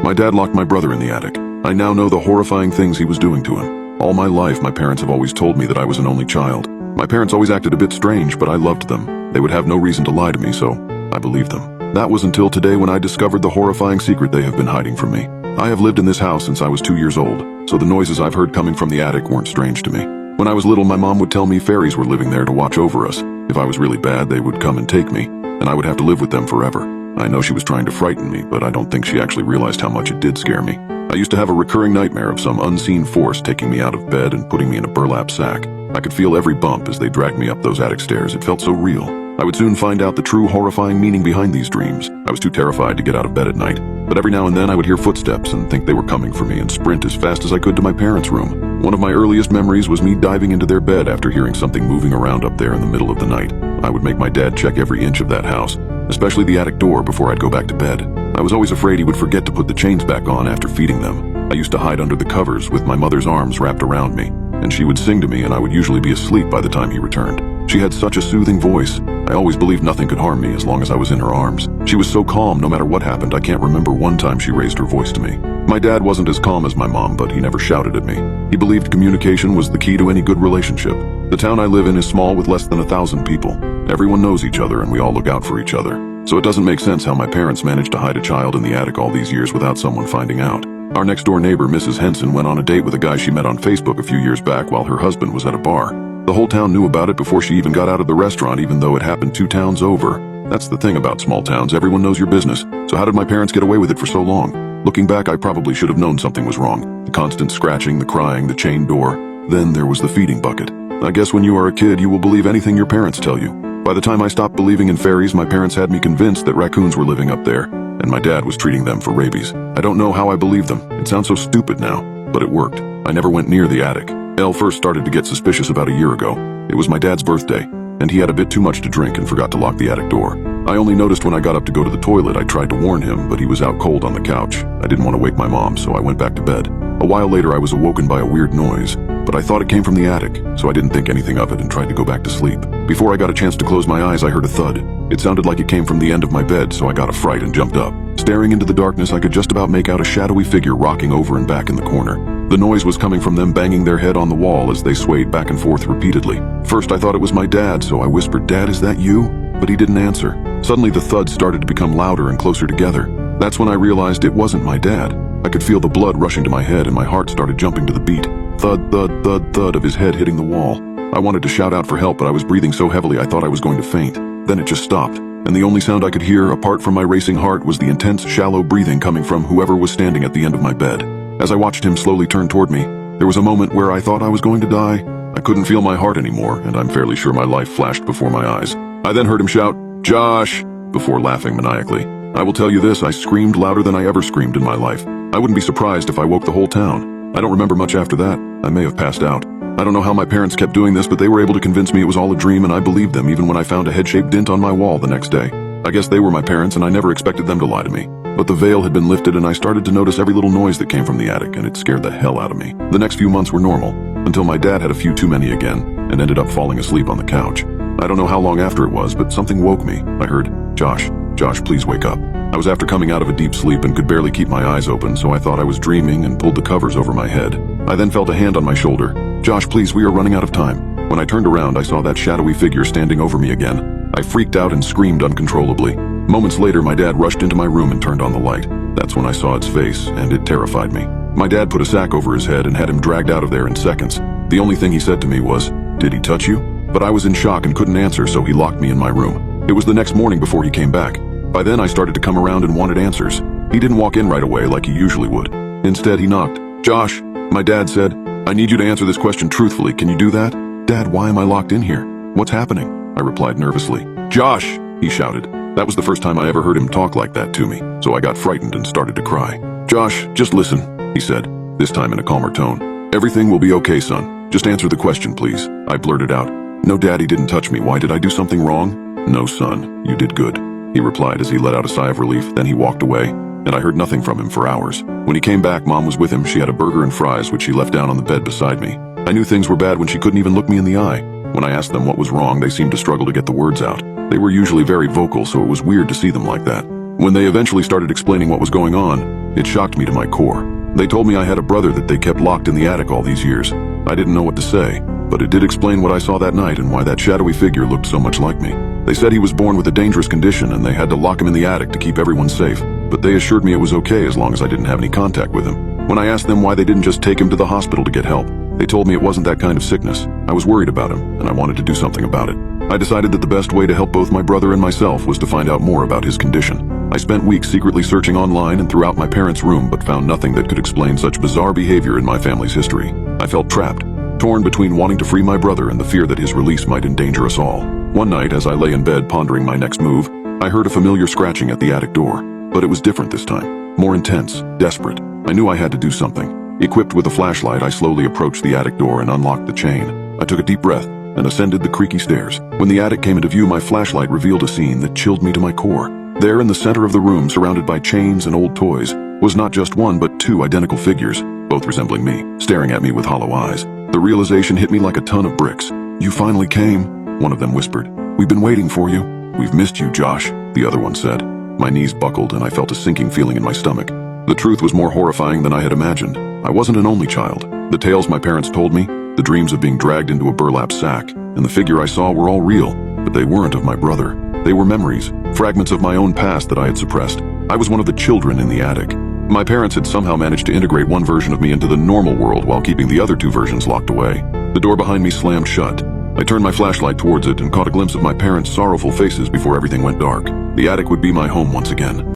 My dad locked my brother in the attic. I now know the horrifying things he was doing to him. All my life, my parents have always told me that I was an only child. My parents always acted a bit strange, but I loved them. They would have no reason to lie to me, so I believed them. That was until today when I discovered the horrifying secret they have been hiding from me. I have lived in this house since I was 2 years old, so the noises I've heard coming from the attic weren't strange to me. When I was little, my mom would tell me fairies were living there to watch over us. If I was really bad, they would come and take me, and I would have to live with them forever. I know she was trying to frighten me, but I don't think she actually realized how much it did scare me. I used to have a recurring nightmare of some unseen force taking me out of bed and putting me in a burlap sack. I could feel every bump as they dragged me up those attic stairs. It felt so real. I would soon find out the true horrifying meaning behind these dreams. I was too terrified to get out of bed at night, but every now and then I would hear footsteps and think they were coming for me and sprint as fast as I could to my parents' room. One of my earliest memories was me diving into their bed after hearing something moving around up there in the middle of the night. I would make my dad check every inch of that house, especially the attic door, before I'd go back to bed. I was always afraid he would forget to put the chains back on after feeding them. I used to hide under the covers with my mother's arms wrapped around me, and she would sing to me and I would usually be asleep by the time he returned. She had such a soothing voice. I always believed nothing could harm me as long as I was in her arms. She was so calm no matter what happened. I can't remember one time she raised her voice to me. My dad wasn't as calm as my mom, but he never shouted at me. He believed communication was the key to any good relationship. The town I live in is small with less than 1,000 people. Everyone knows each other and we all look out for each other. So it doesn't make sense how my parents managed to hide a child in the attic all these years without someone finding out. Our next door neighbor, Mrs. Henson, went on a date with a guy she met on Facebook a few years back while her husband was at a bar. The whole town knew about it before she even got out of the restaurant, even though it happened 2 towns over. That's the thing about small towns, everyone knows your business. So how did my parents get away with it for so long? Looking back, I probably should have known something was wrong. The constant scratching, the crying, the chain door. Then there was the feeding bucket. I guess when you are a kid, you will believe anything your parents tell you. By the time I stopped believing in fairies, my parents had me convinced that raccoons were living up there, and my dad was treating them for rabies. I don't know how I believed them. It sounds so stupid now, but it worked. I never went near the attic. Elle first started to get suspicious about a year ago. It was my dad's birthday, and he had a bit too much to drink and forgot to lock the attic door. I only noticed when I got up to go to the toilet. I tried to warn him, but he was out cold on the couch. I didn't want to wake my mom, so I went back to bed. A while later, I was awoken by a weird noise, but I thought it came from the attic, so I didn't think anything of it and tried to go back to sleep. Before I got a chance to close my eyes, I heard a thud. It sounded like it came from the end of my bed, so I got a fright and jumped up. Staring into the darkness, I could just about make out a shadowy figure rocking over and back in the corner. The noise was coming from them banging their head on the wall as they swayed back and forth repeatedly. First, I thought it was my dad, so I whispered, "Dad, is that you?" But he didn't answer. Suddenly, the thuds started to become louder and closer together. That's when I realized it wasn't my dad. I could feel the blood rushing to my head and my heart started jumping to the beat. Thud, thud, thud, thud of his head hitting the wall. I wanted to shout out for help, but I was breathing so heavily I thought I was going to faint. Then it just stopped, and the only sound I could hear, apart from my racing heart, was the intense, shallow breathing coming from whoever was standing at the end of my bed. As I watched him slowly turn toward me, there was a moment where I thought I was going to die. I couldn't feel my heart anymore, and I'm fairly sure my life flashed before my eyes. I then heard him shout, "Josh!" before laughing maniacally. I will tell you this, I screamed louder than I ever screamed in my life. I wouldn't be surprised if I woke the whole town. I don't remember much after that. I may have passed out. I don't know how my parents kept doing this, but they were able to convince me it was all a dream, and I believed them even when I found a head-shaped dent on my wall the next day. I guess they were my parents, and I never expected them to lie to me. But the veil had been lifted, and I started to notice every little noise that came from the attic, and it scared the hell out of me. The next few months were normal, until my dad had a few too many again, and ended up falling asleep on the couch. I don't know how long after it was, but something woke me. I heard, "Josh, Josh, please wake up." I was after coming out of a deep sleep and could barely keep my eyes open, so I thought I was dreaming and pulled the covers over my head. I then felt a hand on my shoulder. "Josh, please, we are running out of time." When I turned around, I saw that shadowy figure standing over me again. I freaked out and screamed uncontrollably. Moments later, my dad rushed into my room and turned on the light. That's when I saw its face, and it terrified me. My dad put a sack over his head and had him dragged out of there in seconds. The only thing he said to me was, "Did he touch you?" But I was in shock and couldn't answer, so he locked me in my room. It was the next morning before he came back. By then, I started to come around and wanted answers. He didn't walk in right away like he usually would. Instead, he knocked. "Josh," my dad said, "I need you to answer this question truthfully. Can you do that?" "Dad, why am I locked in here? What's happening?" I replied nervously. "Josh," he shouted. That was the first time I ever heard him talk like that to me, so I got frightened and started to cry. "Josh, just listen," he said, this time in a calmer tone. "Everything will be okay, son. Just answer the question, please." I blurted out. "No, Daddy didn't touch me. Why, did I do something wrong?" "No, son, you did good," he replied as he let out a sigh of relief. Then he walked away, and I heard nothing from him for hours. When he came back, Mom was with him. She had a burger and fries, which she left down on the bed beside me. I knew things were bad when she couldn't even look me in the eye. When I asked them what was wrong, they seemed to struggle to get the words out. They were usually very vocal, so it was weird to see them like that. When they eventually started explaining what was going on, it shocked me to my core. They told me I had a brother that they kept locked in the attic all these years. I didn't know what to say, but it did explain what I saw that night and why that shadowy figure looked so much like me. They said he was born with a dangerous condition and they had to lock him in the attic to keep everyone safe, but they assured me it was okay as long as I didn't have any contact with him. When I asked them why they didn't just take him to the hospital to get help, they told me it wasn't that kind of sickness. I was worried about him, and I wanted to do something about it. I decided that the best way to help both my brother and myself was to find out more about his condition. I spent weeks secretly searching online and throughout my parents' room, but found nothing that could explain such bizarre behavior in my family's history. I felt trapped, torn between wanting to free my brother and the fear that his release might endanger us all. One night, as I lay in bed pondering my next move, I heard a familiar scratching at the attic door, but it was different this time, more intense, desperate. I knew I had to do something. Equipped with a flashlight, I slowly approached the attic door and unlocked the chain. I took a deep breath and ascended the creaky stairs. When the attic came into view, my flashlight revealed a scene that chilled me to my core. There in the center of the room, surrounded by chains and old toys, was not just one but two identical figures, both resembling me, staring at me with hollow eyes. The realization hit me like a ton of bricks. "You finally came," one of them whispered. "We've been waiting for you." "We've missed you, Josh," the other one said. My knees buckled and I felt a sinking feeling in my stomach. The truth was more horrifying than I had imagined. I wasn't an only child. The tales my parents told me, the dreams of being dragged into a burlap sack, and the figure I saw were all real, but they weren't of my brother. They were memories, fragments of my own past that I had suppressed. I was one of the children in the attic. My parents had somehow managed to integrate one version of me into the normal world while keeping the other two versions locked away. The door behind me slammed shut. I turned my flashlight towards it and caught a glimpse of my parents' sorrowful faces before everything went dark. The attic would be my home once again.